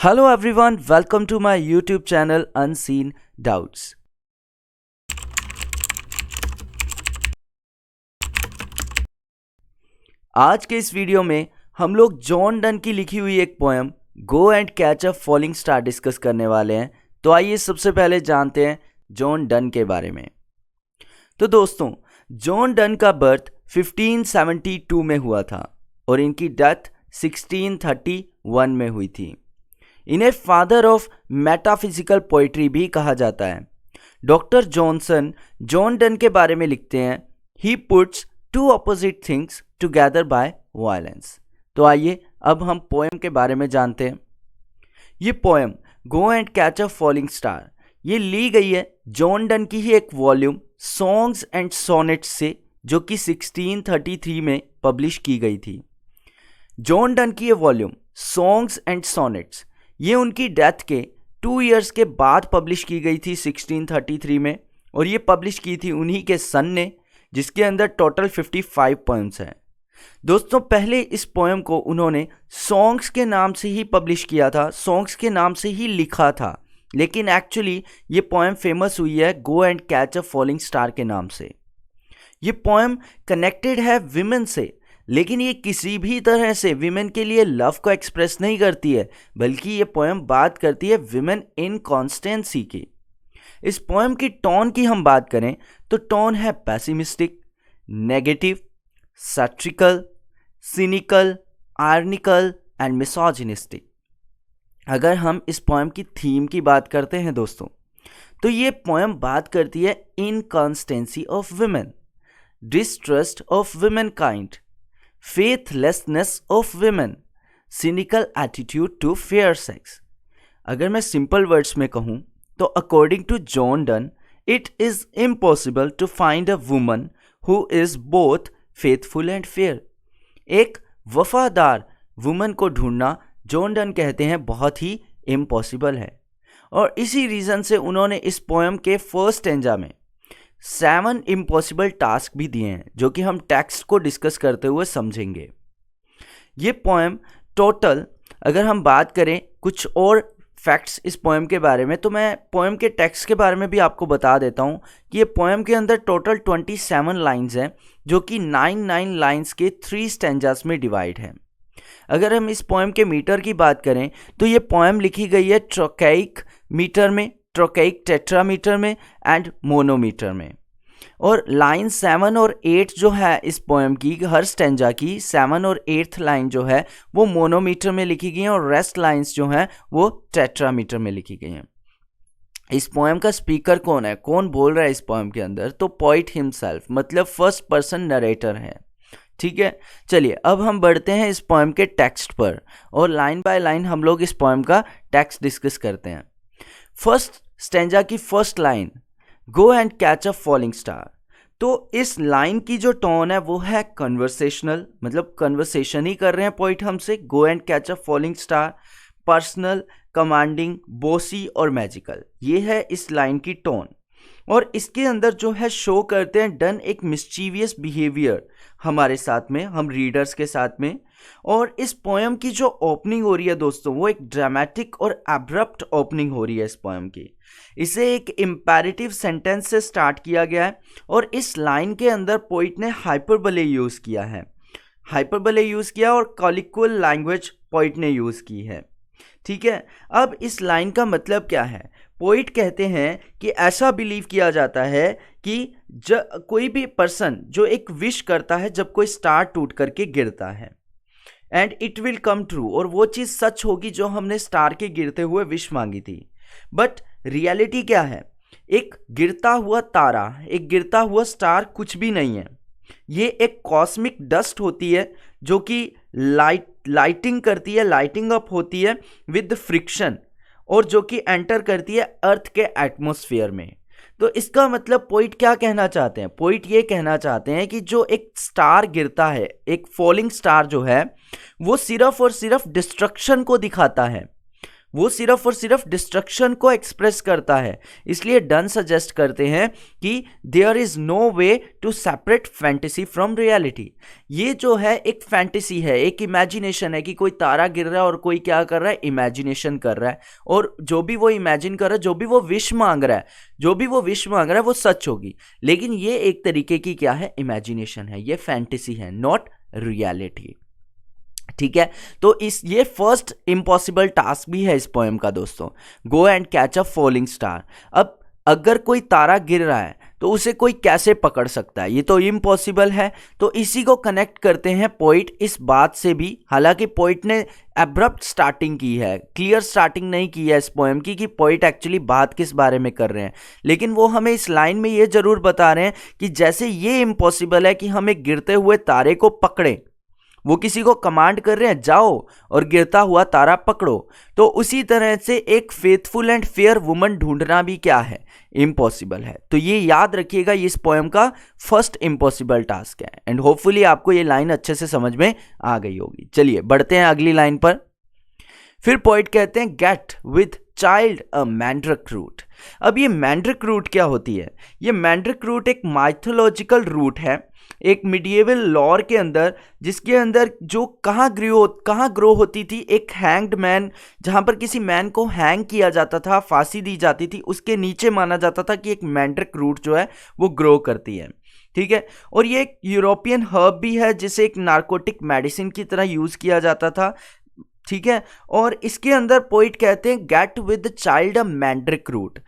Hello everyone, welcome to my YouTube channel Unseen Doubts. आज के इस वीडियो में हम लोग जॉन डन की लिखी हुई एक poem go and catch a falling star discuss करने वाले हैं। तो आइए सबसे पहले जानते हैं जॉन डन के बारे में। तो दोस्तों, जॉन डन का बर्थ 1572 में हुआ था और इनकी डेथ 1631 में हुई थी। इन्हें फादर ऑफ मेटाफिजिकल पोइट्री भी कहा जाता है। डॉक्टर जॉनसन जॉन डन के बारे में लिखते हैं, he puts two opposite things together by violence. तो आइए अब हम पोएम के बारे में जानते हैं। ये poem go and catch a falling star ये ली गई है जॉन डन की ही एक वॉल्यूम सॉन्ग्स एंड सोनेट्स से, जो कि 1633 में पब्लिश की गई थी। जॉन डन की ये वॉल्यूम सॉन्ग्स एंड सोनेट्स ये उनकी डेथ के 2 इयर्स के बाद पब्लिश की गई थी 1633 में, और ये पब्लिश की थी उन्हीं के सन ने, जिसके अंदर टोटल 55 पोएम्स हैं। दोस्तों, पहले इस पोएम को उन्होंने सॉन्ग्स के नाम से ही पब्लिश किया था, सॉन्ग्स के नाम से ही लिखा था, लेकिन एक्चुअली ये पोएम फेमस हुई है go and catch a falling star के नाम से। ये पोएम कनेक्टेड है विमेन से, लेकिन ये किसी भी तरह से विमेन के लिए लव को एक्सप्रेस नहीं करती है, बल्कि ये पोएम बात करती है विमेन इनकॉन्स्टेंसी की। इस पोएम की टोन की हम बात करें तो टोन है pessimistic, negative, satirical, cynical, ironical and misogynistic. अगर हम इस पोएम की थीम की बात करते हैं दोस्तों, तो ये पोएम बात करती है inconstancy of women, distrust of women kind, faithlessness of women, cynical attitude to fair sex। अगर मैं सिंपल वर्ड्स में कहूँ तो according to John Donne it is impossible to find a woman who is both faithful and fair. एक वफादार woman को ढूंढना John Donne कहते हैं बहुत ही इम्पॉसिबल है, और इसी रीज़न से उन्होंने इस पोएम के फर्स्ट स्टेंजा में 7 इम्पॉसिबल टास्क भी दिए हैं, जो कि हम टेक्स्ट को डिस्कस करते हुए समझेंगे। ये पोएम टोटल, अगर हम बात करें कुछ और फैक्ट्स इस पोएम के बारे में, तो मैं पोएम के टेक्स्ट के बारे में भी आपको बता देता हूँ कि ये पोएम के अंदर टोटल 27 लाइन्स हैं, जो कि 9 लाइन्स के 3 स्टेंजास में डिवाइड है। अगर हम इस पोएम के मीटर की बात करें तो ये पोएम लिखी गई है ट्रोकैइक मीटर में, ट्रोकैइक टेट्रामीटर में एंड मोनोमीटर में। और लाइन 7 और 8 जो है इस पोएम की, हर स्टेंजा की 7 और 8th लाइन जो है वो मोनोमीटर में लिखी गई हैं, और रेस्ट लाइंस जो हैं वो टेट्रामीटर में लिखी गई हैं। इस पोएम का स्पीकर कौन है, कौन बोल रहा है इस पोएम के अंदर? तो पोइट हिमसेल्फ, मतलब फर्स्ट पर्सन नरेटर है। ठीक है, चलिए अब हम बढ़ते हैं इस पोएम के टेक्स्ट पर, और लाइन बाय लाइन हम लोग इस पोएम का टेक्स्ट डिस्कस करते हैं। फर्स्ट स्टेंजा की first line, go and catch a falling star. तो इस लाइन की जो टोन है वो है कन्वर्सेशनल, मतलब कन्वर्सेशन ही कर रहे हैं पोइट हमसे, go and catch a falling star. Personal, commanding, bossy और मैजिकल, ये है इस लाइन की टोन। और इसके अंदर जो है शो करते हैं डन एक मिस्चीवियस बिहेवियर हमारे साथ में, हम रीडर्स के साथ में। और इस पोएम की जो ओपनिंग हो रही है दोस्तों, वो एक ड्रामेटिक और एब्रप्ट ओपनिंग हो रही है इस पोएम की। इसे एक इम्पेरेटिव सेंटेंस से स्टार्ट किया गया है, और इस लाइन के अंदर पोइट ने हाइपरबले यूज़ किया है, हाइपरबले यूज़ किया और कॉलिक्वल लैंग्वेज पोइट ने यूज़ की है। ठीक है, अब इस लाइन का मतलब क्या है? पोइट कहते हैं कि ऐसा बिलीव किया जाता है कि कोई भी पर्सन जो एक विश करता है जब कोई स्टार टूट करके गिरता है, and it will come true, और वो चीज़ सच होगी जो हमने स्टार के गिरते हुए विश मांगी थी। बट रियलिटी क्या है? एक गिरता हुआ तारा, एक गिरता हुआ स्टार कुछ भी नहीं है। ये एक कॉस्मिक डस्ट होती है जो कि लाइटिंग करती है, लाइटिंग अप होती है विद फ्रिक्शन, और जो कि एंटर करती है अर्थ के एटमॉस्फेयर में। तो इसका मतलब पोइट क्या कहना चाहते हैं? पोइट ये कहना चाहते हैं कि जो एक स्टार गिरता है, एक फॉलिंग स्टार जो है, वो सिर्फ और सिर्फ डिस्ट्रक्शन को दिखाता है, वो सिर्फ और सिर्फ डिस्ट्रक्शन को एक्सप्रेस करता है। इसलिए डन सजेस्ट करते हैं कि there is no way to separate fantasy from reality. ये जो है एक फैंटेसी है, एक इमेजिनेशन है कि कोई तारा गिर रहा है और कोई क्या कर रहा है, इमेजिनेशन कर रहा है, और जो भी वो इमेजिन कर रहा है, जो भी वो विश मांग रहा है वो सच होगी। लेकिन ये एक तरीके की क्या है, इमेजिनेशन है, ये फैंटेसी है, नॉट रियलिटी। ठीक है, तो ये फर्स्ट इम्पॉसिबल टास्क भी है इस पोएम का दोस्तों, go and catch a falling star. अब अगर कोई तारा गिर रहा है तो उसे कोई कैसे पकड़ सकता है, ये तो इम्पॉसिबल है। तो इसी को कनेक्ट करते हैं पोइट इस बात से भी, हालांकि पोइट ने एब्रप्ट स्टार्टिंग की है, क्लियर स्टार्टिंग नहीं की है इस पोएम की कि पोइट एक्चुअली बात किस बारे में कर रहे हैं, लेकिन वो हमें इस लाइन में ये जरूर बता रहे हैं कि जैसे ये इम्पॉसिबल है कि हम एक गिरते हुए तारे को पकड़ें, वो किसी को कमांड कर रहे हैं जाओ और गिरता हुआ तारा पकड़ो, तो उसी तरह से एक फेथफुल एंड फेयर वुमन ढूंढना भी क्या है, इम्पॉसिबल है। तो ये याद रखिएगा, ये इस पोएम का फर्स्ट इम्पॉसिबल टास्क है। एंड होपफुली आपको ये लाइन अच्छे से समझ में आ गई होगी। चलिए बढ़ते हैं अगली लाइन पर। फिर पोइट कहते हैं get with child a mandrake root. अब ये मैंड्रिक रूट क्या होती है? ये मैंड्रिक रूट एक माइथोलॉजिकल रूट है, एक मिडिएवल लॉर के अंदर, जिसके अंदर जो कहाँ ग्रो होती थी, एक हैंग्ड मैन, जहाँ पर किसी मैन को हैंग किया जाता था, फांसी दी जाती थी, उसके नीचे माना जाता था कि एक मैंड्रिक रूट जो है वो ग्रो करती है। ठीक है, और ये एक यूरोपियन हर्ब भी है जिसे एक नार्कोटिक मेडिसिन की तरह यूज किया जाता था। ठीक है, और इसके अंदर पोइट कहते हैं get with child a mandrake root.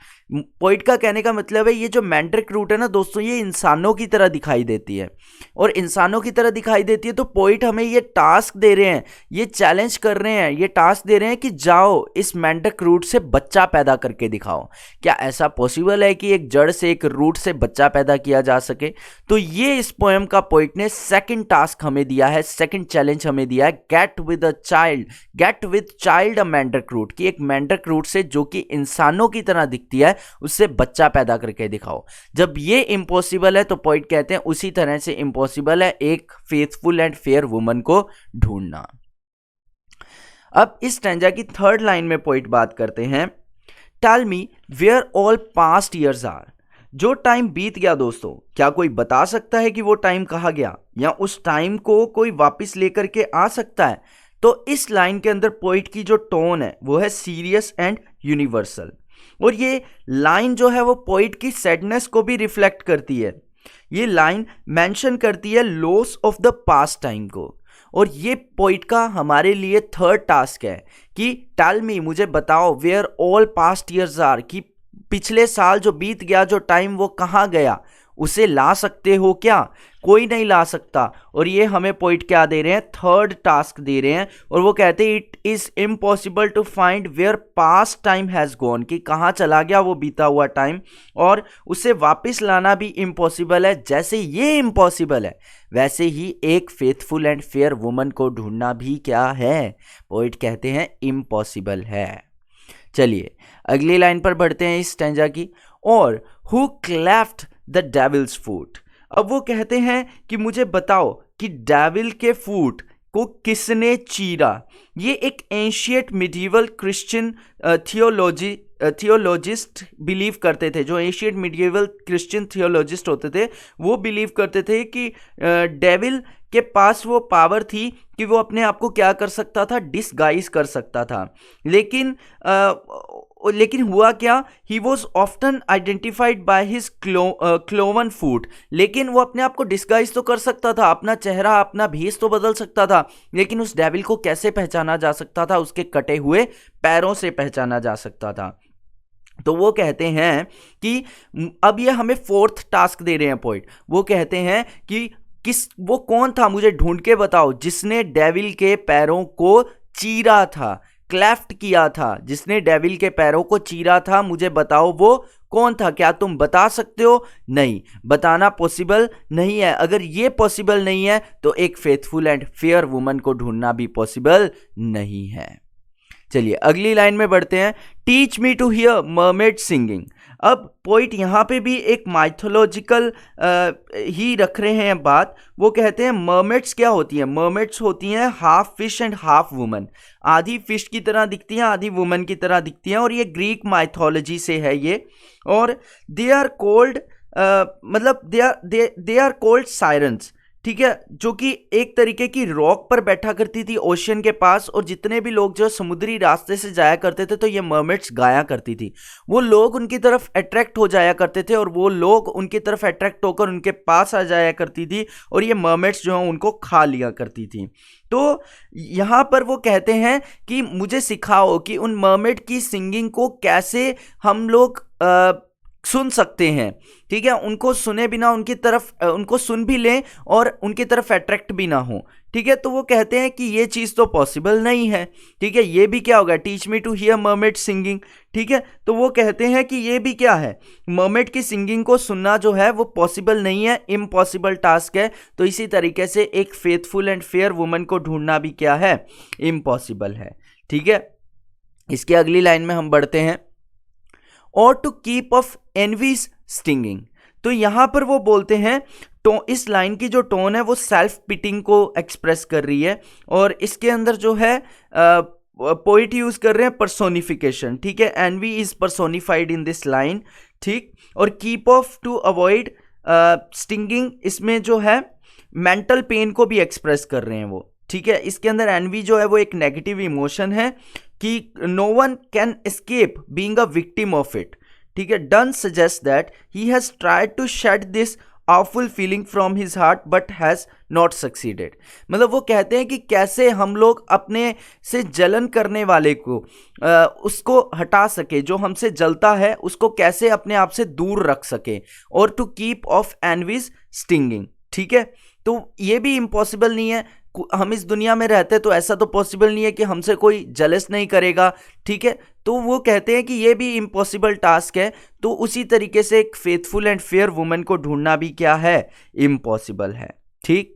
Poet का कहने का मतलब है ये जो मैंड्रिक रूट है ना दोस्तों, ये इंसानों की तरह दिखाई देती है, और इंसानों की तरह दिखाई देती है तो पोइट हमें ये टास्क दे रहे हैं, ये चैलेंज कर रहे हैं, ये टास्क दे रहे हैं कि जाओ इस मैंड्रिक रूट से बच्चा पैदा करके दिखाओ। क्या ऐसा पॉसिबल है कि एक जड़ से, एक रूट से बच्चा पैदा किया जा सके? तो ये इस पोएम का पोइट ने सेकंड टास्क हमें दिया है, सेकंड चैलेंज हमें दिया है, get with child a mandrake root, कि एक मैंड्रिक रूट से जो कि इंसानों की तरह दिखती है उससे बच्चा पैदा करके दिखाओ। जब ये इम्पॉसिबल है तो पोइट कहते हैं उसी तरह से इम्पॉसिबल है एक फेथफुल एंड फेयर वुमन को ढूंढना। अब इस स्टैंजा की थर्ड लाइन में पोइट बात करते हैं, tell me where all past years are. जो टाइम बीत गया दोस्तों, क्या कोई बता सकता है कि वो टाइम कहाँ गया, या उस टाइम को कोई वापस लेकर के आ सकता है? तो इस लाइन के अंदर पोइट की जो टोन है वो है सीरियस एंड यूनिवर्सल, और ये लाइन जो है वो पोइट की सैडनेस को भी रिफ्लेक्ट करती है। ये लाइन मेंशन करती है loss of the past time को, और ये पोइट का हमारे लिए थर्ड टास्क है कि टेल मी, मुझे बताओ, where all past years are, कि पिछले साल जो बीत गया, जो टाइम, वो कहाँ गया, उसे ला सकते हो क्या? कोई नहीं ला सकता। और ये हमें पोइट क्या दे रहे हैं, थर्ड टास्क दे रहे हैं, और वो कहते हैं it is impossible to find where past time has gone, कि कहाँ चला गया वो बीता हुआ टाइम, और उसे वापस लाना भी इम्पॉसिबल है। जैसे ये इम्पॉसिबल है वैसे ही एक फेथफुल एंड फेयर वुमन को ढूंढना भी क्या है, पोइट कहते हैं इम्पॉसिबल है। चलिए अगली लाइन पर बढ़ते हैं इस स्टैंजा की, और हु क्लेफ्ट द डेविल्स फूट। अब वो कहते हैं कि मुझे बताओ कि डेविल के फूट को किसने चीरा। ये एक ancient medieval Christian theologist believe करते थे, जो एंशिएंट मिडिवल क्रिश्चियन थियोलॉजिस्ट होते थे वो बिलीव करते थे कि डेविल के पास वो पावर थी कि वो अपने आप को क्या कर सकता था, डिसगाइज कर सकता था। लेकिन हुआ क्या, he was often identified by his cloven foot. लेकिन वो अपने आप को डिस्गाइज तो कर सकता था, अपना चेहरा, अपना भेष तो बदल सकता था, लेकिन उस डेविल को कैसे पहचाना जा सकता था? उसके कटे हुए पैरों से पहचाना जा सकता था। तो वो कहते हैं कि अब ये हमें फोर्थ टास्क दे रहे हैं पोइट। वो कहते हैं कि वो कौन था, मुझे ढूंढ के बताओ, जिसने डेविल के पैरों को चीरा था, क्लेफ्ट किया था, जिसने डेविल के पैरों को चीरा था, मुझे बताओ वो कौन था। क्या तुम बता सकते हो? नहीं, बताना पॉसिबल नहीं है। अगर ये पॉसिबल नहीं है तो एक फेथफुल एंड फेयर वुमन को ढूंढना भी पॉसिबल नहीं है। चलिए अगली लाइन में बढ़ते हैं, teach me to hear mermaid singing. अब पोइट यहाँ पे भी एक माइथोलॉजिकल ही रख रहे हैं बात। वो कहते हैं मर्मेड्स क्या होती हैं, मर्मेड्स होती हैं half fish and half woman, आधी फिश की तरह दिखती हैं आधी वुमन की तरह दिखती हैं, और ये ग्रीक माइथोलॉजी से है ये। और दे आर कोल्ड मतलब दे आर कोल्ड सायरन्स, ठीक है, जो कि एक तरीके की रॉक पर बैठा करती थी ओशियन के पास, और जितने भी लोग जो समुद्री रास्ते से जाया करते थे तो ये मर्मेड्स गाया करती थी। वो लोग उनकी तरफ अट्रैक्ट हो जाया करते थे और वो लोग उनकी तरफ अट्रैक्ट होकर उनके पास आ जाया करती थी, और ये मर्मेड्स जो हैं उनको खा लिया करती थी। तो यहाँ पर वो कहते हैं कि मुझे सिखाओ कि उन मर्मेड की सिंगिंग को कैसे हम लोग सुन सकते हैं, ठीक है, उनको सुने बिना उनकी तरफ उनको सुन भी लें और उनकी तरफ अट्रैक्ट भी ना हो, ठीक है। तो वो कहते हैं कि ये चीज़ तो पॉसिबल नहीं है, ठीक है, ये भी क्या होगा, teach me to hear mermaid singing, ठीक है। तो वो कहते हैं कि ये भी क्या है, मर्मेड की सिंगिंग को सुनना जो है वो पॉसिबल नहीं है, इम्पॉसिबल टास्क है। तो इसी तरीके से एक फेथफुल एंड फेयर वुमन को ढूंढना भी क्या है, इम्पॉसिबल है, ठीक है। इसके अगली लाइन में हम बढ़ते हैं, और to keep off envy's stinging. तो यहां पर वो बोलते हैं, तो इस लाइन की जो टोन है वो सेल्फ पिटिंग को एक्सप्रेस कर रही है, और इसके अंदर जो है पोइट यूज कर रहे हैं पर्सोनिफिकेशन, ठीक है, envy is personified in this line, ठीक। और keep off to avoid stinging, इसमें जो है मेंटल पेन को भी एक्सप्रेस कर रहे हैं वो, ठीक है। इसके अंदर एनवी जो है वो एक नेगेटिव इमोशन है कि no one can escape being a victim of it, ठीक है। Donne suggest that he has tried to shed this awful feeling from his heart but has not succeeded। मतलब वो कहते हैं कि कैसे हम लोग अपने से जलन करने वाले को उसको हटा सके, जो हमसे जलता है उसको कैसे अपने आप से दूर रख सके, और to keep off envy's stinging, ठीक है। तो ये भी इम्पॉसिबल नहीं है, हम इस दुनिया में रहते तो ऐसा तो पॉसिबल नहीं है कि हमसे कोई जेलस नहीं करेगा, ठीक है। तो वो कहते हैं कि ये भी इम्पॉसिबल टास्क है। तो उसी तरीके से एक फेथफुल एंड फेयर वुमन को ढूंढना भी क्या है, इम्पॉसिबल है, ठीक।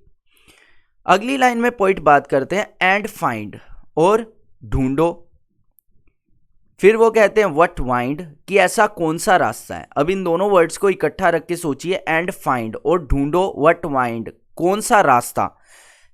अगली लाइन में पॉइंट बात करते हैं एंड फाइंड, और ढूंढो। फिर वो कहते हैं व्हाट वाइंड, कि ऐसा कौन सा रास्ता है। अब इन दोनों वर्ड्स को इकट्ठा रख के सोचिए, एंड फाइंड और ढूंढो, व्हाट वाइंड कौन सा रास्ता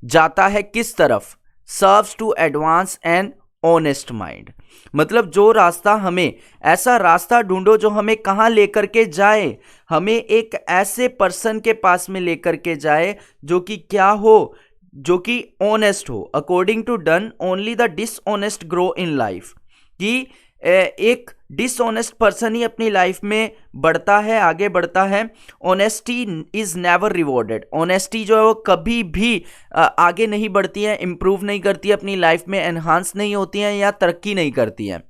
जाता है किस तरफ, serves to advance an honest mind. मतलब जो रास्ता हमें, ऐसा रास्ता ढूंढो जो हमें कहाँ लेकर के जाए, हमें एक ऐसे पर्सन के पास में लेकर के जाए जो कि क्या हो, जो कि ऑनेस्ट हो। According to Donne only the dishonest grow in life, कि एक डिसऑनेस्ट पर्सन ही अपनी लाइफ में बढ़ता है, आगे बढ़ता है। Honesty is never rewarded, honesty जो है वो कभी भी आगे नहीं बढ़ती है, इंप्रूव नहीं करती है अपनी लाइफ में, एनहांस नहीं होती है या तरक्की नहीं करती है।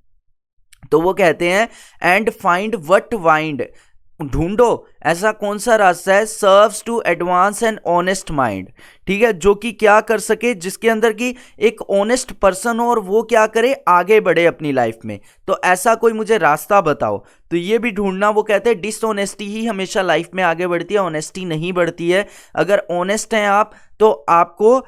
तो वो कहते हैं एंड फाइंड व्हाट वाइंड, ढूंढो ऐसा कौन सा रास्ता है, serves to advance an honest mind, ठीक है, जो कि क्या कर सके, जिसके अंदर की एक ऑनेस्ट पर्सन हो और वो क्या करे, आगे बढ़े अपनी लाइफ में। तो ऐसा कोई मुझे रास्ता बताओ। तो ये भी ढूंढना, वो कहते हैं डिसऑनेस्टी ही हमेशा लाइफ में आगे बढ़ती है, ऑनेस्टी नहीं बढ़ती है। अगर ऑनेस्ट हैं आप तो आपको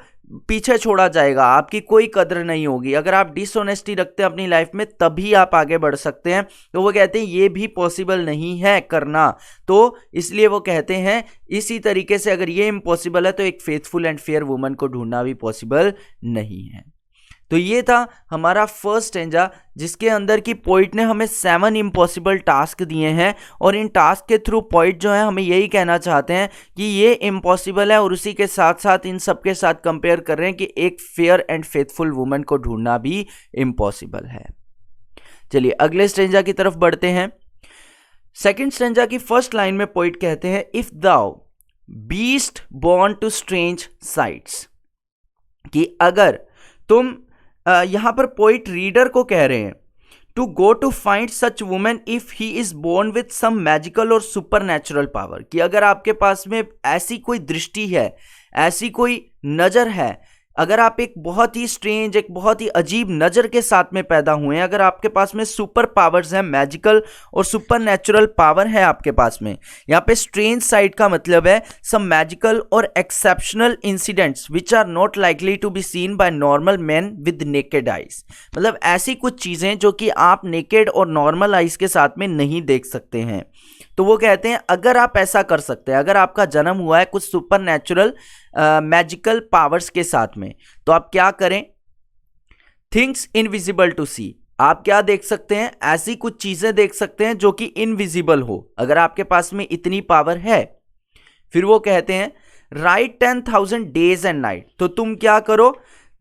पीछे छोड़ा जाएगा, आपकी कोई कदर नहीं होगी। अगर आप डिसऑनेस्टी रखते हैं अपनी लाइफ में तभी आप आगे बढ़ सकते हैं। तो वो कहते हैं ये भी पॉसिबल नहीं है करना। तो इसलिए वो कहते हैं इसी तरीके से अगर ये इम्पॉसिबल है तो एक फेथफुल एंड फेयर वुमन को ढूंढना भी पॉसिबल नहीं है। तो ये था हमारा फर्स्ट स्टेंजा, जिसके अंदर की पोइट ने हमें 7 इम्पॉसिबल टास्क दिए हैं, और इन टास्क के थ्रू पोइट जो है हमें यही कहना चाहते हैं कि ये इम्पॉसिबल है, और उसी के साथ साथ इन सब के साथ कंपेयर कर रहे हैं कि एक फेयर एंड फेथफुल वुमन को ढूंढना भी इम्पॉसिबल है। चलिए अगले स्टेंजा की तरफ बढ़ते हैं। सेकेंड स्टेंजा की फर्स्ट लाइन में पोइट कहते हैं if thou beest born to strange sights, कि अगर तुम यहां पर पोइट रीडर को कह रहे हैं to go to find such women if he is born with some magical और सुपर नेचुरल पावर, कि अगर आपके पास में ऐसी कोई दृष्टि है, ऐसी कोई नजर है, अगर आप एक बहुत ही स्ट्रेंज, एक बहुत ही अजीब नज़र के साथ में पैदा हुए हैं, अगर आपके पास में सुपर पावर्स हैं, मैजिकल और सुपर नेचुरल पावर है आपके पास में, यहाँ पे स्ट्रेंज साइड का मतलब है सम मैजिकल और exceptional incidents which are not likely to be seen by normal man with naked eyes. मतलब ऐसी कुछ चीज़ें जो कि आप नेकेड और नॉर्मल आइज के साथ में नहीं देख सकते हैं। तो वो कहते हैं अगर आप ऐसा कर सकते हैं, अगर आपका जन्म हुआ है कुछ सुपर नेचुरल मैजिकल पावर्स के साथ में, तो आप क्या करें? थिंग्स इनविजिबल टू सी, आप क्या देख सकते हैं? ऐसी कुछ चीजें देख सकते हैं जो कि इनविजिबल हो, अगर आपके पास में इतनी पावर है। फिर वो कहते हैं राइट 10,000 डेज एंड नाइट, तो तुम क्या करो?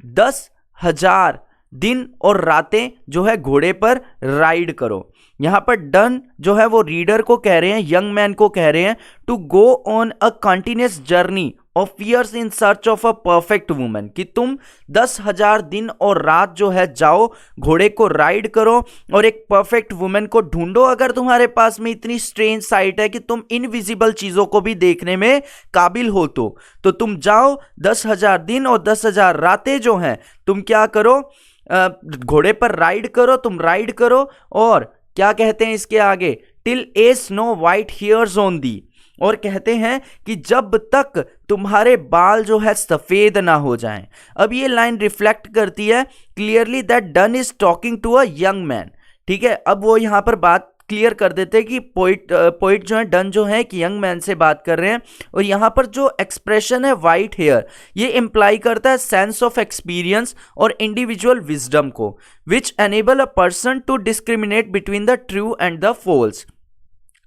10,000 दिन और रातें जो है घोड़े पर राइड करो। यहां पर डन जो है वो रीडर को कह रहे हैं, यंग मैन को कह रहे हैं to go on a continuous journey of years in search of a perfect woman, कि तुम 10,000 दिन और रात जो है जाओ, घोड़े को राइड करो और एक परफेक्ट वुमन को ढूंढो। अगर तुम्हारे पास में इतनी स्ट्रेंज साइट है कि तुम इनविजिबल चीजों को भी देखने में काबिल हो, तो तुम जाओ 10,000 दिन और 10,000 रातें जो हैं तुम क्या करो? घोड़े पर राइड करो, तुम राइड करो। और क्या कहते हैं इसके आगे? Till A snow white hairs on the, और कहते हैं कि जब तक तुम्हारे बाल जो है सफेद ना हो जाएं। अब ये लाइन रिफ्लेक्ट करती है clearly that Donne is talking to a young man. ठीक है, अब वो यहां पर बात क्लियर कर देते हैं कि पोइट जो है, डन जो है, कि यंग मैन से बात कर रहे हैं। और यहाँ पर जो एक्सप्रेशन है वाइट हेयर, ये इंप्लाई करता है सेंस ऑफ एक्सपीरियंस और इंडिविजुअल विजडम को, which enable a person to discriminate between the true and the false.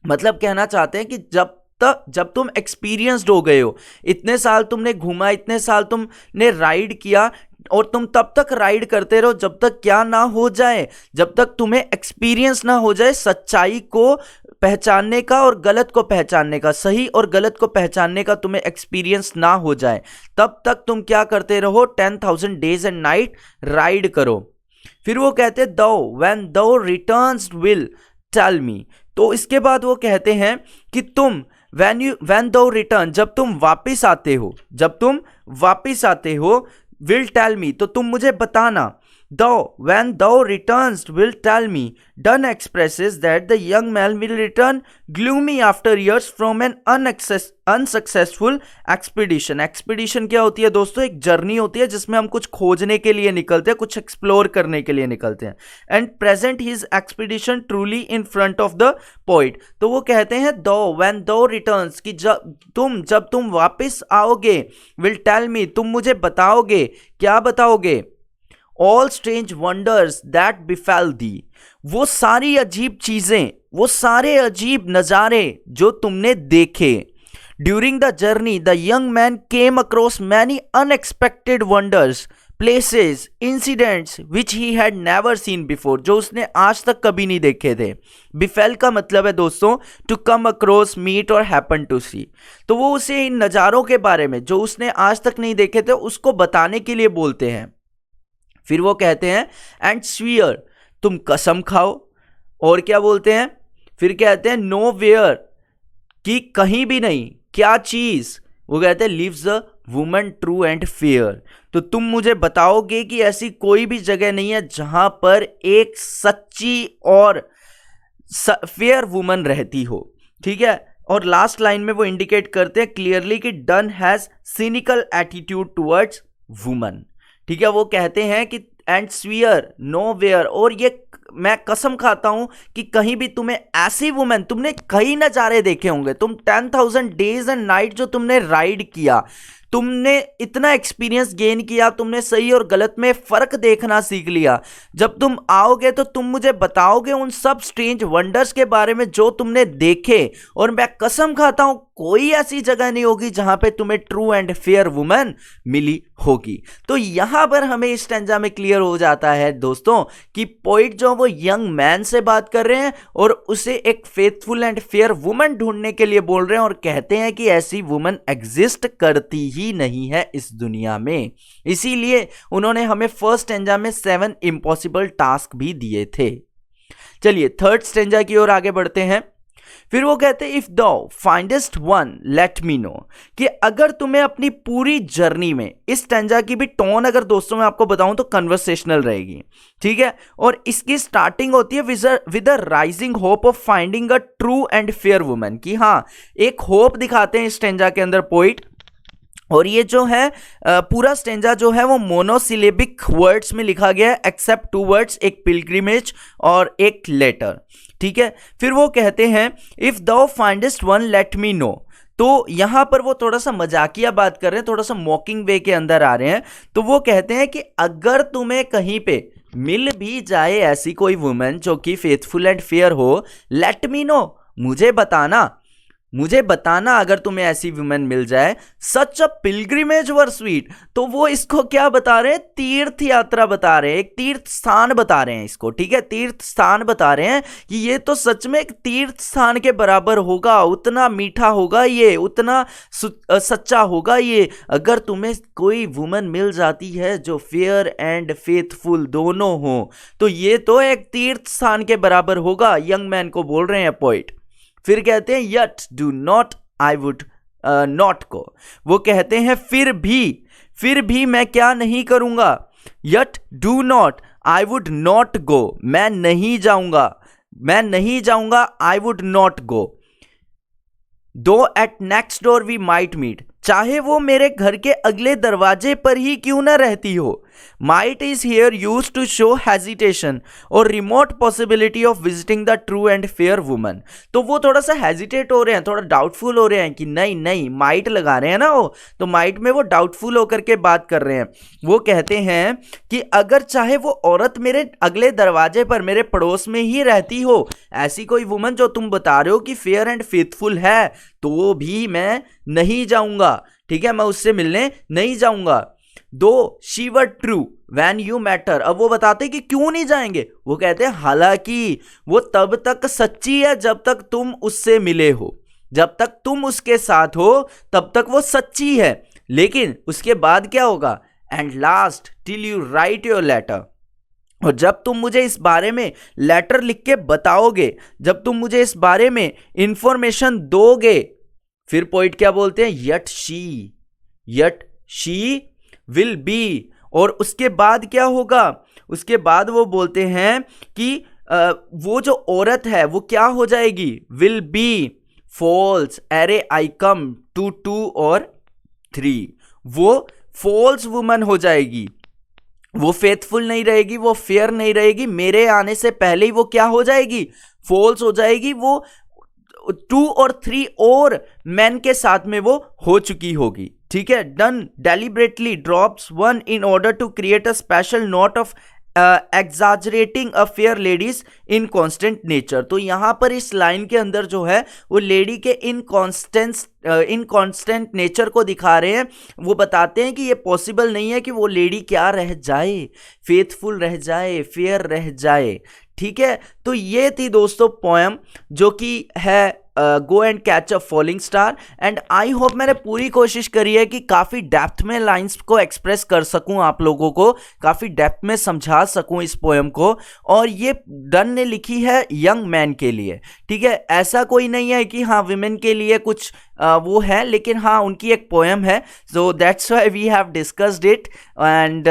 मतलब कहना चाहते हैं कि जब तुम एक्सपीरियंस्ड हो गए हो, इतने साल तुमने घूमा, इतने साल तुमने राइड किया, और तुम तब तक राइड करते रहो जब तक क्या ना हो जाए, जब तक तुम्हें एक्सपीरियंस ना हो जाए सच्चाई को पहचानने का और गलत को पहचानने का, सही और गलत को पहचानने का तुम्हें एक्सपीरियंस ना हो जाए, तब तक तुम क्या करते रहो? 10,000 डेज एंड नाइट राइड करो। फिर वो कहते हैं दो व्हेन दो रिटर्न्स विल टेल मी, तो इसके बाद वो कहते हैं कि तुम when thou return, जब तुम वापिस आते हो, will tell me, तो तुम मुझे बताना। when thou returns will tell me, done expresses that the young man will return gloomy after years from an unsuccessful expedition। Expedition क्या होती है दोस्तों? एक जर्नी होती है जिसमें हम कुछ खोजने के लिए निकलते हैं, कुछ एक्सप्लोर करने के लिए निकलते हैं। And present his expedition truly in front of the poet, तो वो कहते हैं when thou returns, कि जब तुम वापस आओगे, will tell me, तुम मुझे बताओगे। क्या बताओगे? ऑल स्ट्रेंज वंडर्स दैट बिफेल दी, वो सारी अजीब चीजें, वो सारे अजीब नज़ारे जो तुमने देखे। During the journey the young man came across many unexpected wonders, places, incidents which he had never seen before, जो उसने आज तक कभी नहीं देखे थे। बिफेल का मतलब है दोस्तों टू कम अक्रॉस, मीट और हैपन टू सी, तो वो उसे इन नज़ारों के बारे में जो उसने आज तक नहीं देखे थे उसको बताने के लिए बोलते हैं। फिर वो कहते हैं एंड स्वीयर, तुम कसम खाओ। और क्या बोलते हैं? फिर कहते हैं नो वेयर, कि कहीं भी नहीं। क्या चीज? वो कहते हैं lives a woman true and fair, तो तुम मुझे बताओगे कि ऐसी कोई भी जगह नहीं है जहां पर एक सच्ची और फेयर वुमन रहती हो। ठीक है, और लास्ट लाइन में वो इंडिकेट करते हैं क्लियरली कि done has cynical attitude towards woman. ठीक है, वो कहते हैं कि एंड स्वीयर नो वेयर, और ये मैं कसम खाता हूं कि कहीं भी तुम्हें ऐसी वुमेन, तुमने कई नज़ारे देखे होंगे, तुम 10,000 डेज एंड नाइट जो तुमने राइड किया, तुमने इतना एक्सपीरियंस गेन किया, तुमने सही और गलत में फर्क देखना सीख लिया। जब तुम आओगे तो तुम मुझे बताओगे उन सब स्ट्रेंज वंडर्स के बारे में जो तुमने देखे, और मैं कसम खाता हूं कोई ऐसी जगह नहीं होगी जहां पे तुम्हें ट्रू एंड फेयर वुमन मिली होगी। तो यहां पर हमें इस स्टैंजा में क्लियर हो जाता है दोस्तों कि पोइट जो वो यंग मैन से बात कर रहे हैं और उसे एक फेथफुल एंड फेयर वुमन ढूंढने के लिए बोल रहे हैं, और कहते हैं कि ऐसी वुमन एग्जिस्ट करती ही नहीं है इस दुनिया में। इसीलिए उन्होंने हमें फर्स्ट स्टैंजा में 7 इम्पॉसिबल टास्क भी दिए थे। चलिए थर्ड स्टैंजा की ओर आगे बढ़ते हैं। फिर वो कहते हैं इफ दो फाइंडेस्ट वन लेट मी नो, कि अगर तुम्हें अपनी पूरी जर्नी में, इस स्टैंजा की भी टोन अगर दोस्तों मैं आपको बताऊं तो कन्वर्सेशनल रहेगी, ठीक है। और इसकी स्टार्टिंग होती है with a rising hope of finding a true and fair woman, कि हाँ एक होप दिखाते हैं इस स्टैंजा के अंदर पोइट। और ये जो है पूरा स्टेंजा जो है वो मोनोसिलेबिक वर्ड्स में लिखा गया है एक्सेप्ट 2 वर्ड्स, एक पिलग्रिमेज और एक लेटर, ठीक है। फिर वो कहते हैं इफ दो फाइंडेस्ट वन लेट मी नो, तो यहां पर वो थोड़ा सा मजाकिया बात कर रहे हैं, थोड़ा सा मॉकिंग वे के अंदर आ रहे हैं। तो वो कहते हैं कि अगर तुम्हें कहीं पे मिल भी जाए ऐसी कोई वुमेन जो कि फेथफुल एंड फेयर हो, लेट मी नो, मुझे बताना अगर तुम्हें ऐसी वुमेन मिल जाए। सच अ पिलग्रिमेज वर स्वीट, तो वो इसको क्या बता रहे हैं, तीर्थ यात्रा बता रहे हैं, एक तीर्थ स्थान बता रहे हैं इसको, ठीक है। तीर्थ स्थान बता रहे हैं कि ये तो सच में एक तीर्थ स्थान के बराबर होगा, उतना मीठा होगा ये, उतना सच्चा होगा ये। अगर तुम्हें कोई वुमेन मिल जाती है जो फेयर एंड फेथफुल दोनों हो, तो ये तो एक तीर्थ स्थान के बराबर होगा, यंग मैन को बोल रहे हैं पोइट। फिर कहते हैं yet do not I would not go, वो कहते हैं फिर भी मैं क्या नहीं करूंगा, yet do not I would not go, मैं नहीं जाऊंगा, I would not go. Though at next door we might meet, चाहे वो मेरे घर के अगले दरवाजे पर ही क्यों ना रहती हो। Might is here used to show hesitation और remote possibility of visiting the true and fair woman, तो वो थोड़ा सा हेजिटेट हो रहे हैं, थोड़ा डाउटफुल हो रहे हैं कि नहीं माइट लगा रहे हैं ना वो, तो माइट में वो डाउटफुल होकर के बात कर रहे हैं। वो कहते हैं कि अगर चाहे वो औरत मेरे अगले दरवाजे पर, मेरे पड़ोस में ही रहती हो, ऐसी कोई वुमन जो तुम बता रहे हो कि फेयर एंड फेथफुल है, तो भी मैं नहीं जाऊंगा, ठीक है, मैं उससे मिलने नहीं जाऊंगा। दो she were true when you matter, अब वो बताते कि क्यों नहीं जाएंगे। वो कहते हैं हालांकि वो तब तक सच्ची है जब तक तुम उससे मिले हो, जब तक तुम उसके साथ हो तब तक वो सच्ची है, लेकिन उसके बाद क्या होगा, and last till you write your letter, और जब तुम मुझे इस बारे में लेटर लिख के बताओगे, जब तुम मुझे इस बारे में इंफॉर्मेशन दोगे। फिर पोइट क्या बोलते हैं, यट शी विल बी, और उसके बाद क्या होगा, उसके बाद वो बोलते हैं कि वो जो औरत है वो क्या हो जाएगी, will be false ere I come to 2 और 3, वो फॉल्स वुमन हो जाएगी, वो फेथफुल नहीं रहेगी, वो फेयर नहीं रहेगी, मेरे आने से पहले ही वो क्या हो जाएगी, फॉल्स हो जाएगी, वो 2 और 3 और मैन के साथ में वो हो चुकी होगी, ठीक है। Donne deliberately drops 1 in order to create a special note of exaggerating a fair lady's inconstant nature, तो यहां पर इस लाइन के अंदर जो है वो लेडी के इनकॉन्स्टेंट नेचर को दिखा रहे हैं। वो बताते हैं कि ये पॉसिबल नहीं है कि वो लेडी क्या रह जाए, फेथफुल रह जाए, फेयर रह जाए, ठीक है। तो ये थी दोस्तों पोएम जो कि है go and catch a falling star, and I hope मैंने पूरी कोशिश करी है कि काफ़ी डेप्थ में लाइंस को एक्सप्रेस कर सकूं, आप लोगों को काफ़ी डेप्थ में समझा सकूं इस पोएम को। और ये डन ने लिखी है यंग मैन के लिए, ठीक है, ऐसा कोई नहीं है कि हाँ विमेन के लिए कुछ वो है, लेकिन हाँ उनकी एक पोएम है, so that's why we have discussed it. And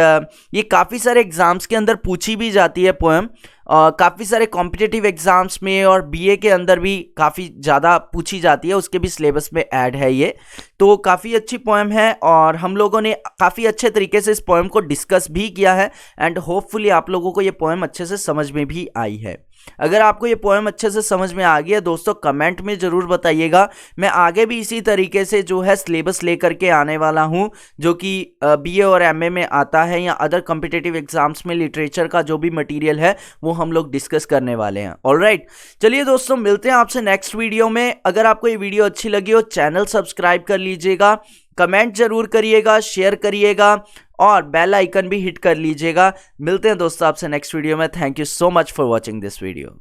ये काफ़ी सारे एग्जाम्स के अंदर पूछी भी जाती है पोएम, काफ़ी सारे कॉम्पिटिटिव एग्जाम्स में और बीए के अंदर भी काफ़ी ज़्यादा पूछी जाती है, उसके भी सिलेबस में ऐड है ये। तो काफ़ी अच्छी पोएम है और हम लोगों ने काफ़ी अच्छे तरीके से इस पोएम को डिस्कस भी किया है, एंड होपफुली आप लोगों को ये पोएम अच्छे से समझ में भी आई है। अगर आपको ये पोएम अच्छे से समझ में आ गया दोस्तों, कमेंट में ज़रूर बताइएगा। मैं आगे भी इसी तरीके से जो है सिलेबस लेकर के आने वाला हूँ, जो कि बीए और एमए में आता है या अदर कॉम्पिटिटिव एग्जाम्स में लिटरेचर का जो भी मटेरियल है वो हम लोग डिस्कस करने वाले हैं। ऑलराइट, चलिए दोस्तों मिलते हैं आपसे नेक्स्ट वीडियो में। अगर आपको ये वीडियो अच्छी लगी हो चैनल सब्सक्राइब कर लीजिएगा, कमेंट जरूर करिएगा, शेयर करिएगा और बेल आइकन भी हिट कर लीजिएगा। मिलते हैं दोस्तों आपसे नेक्स्ट वीडियो में। Thank you so much for watching this video.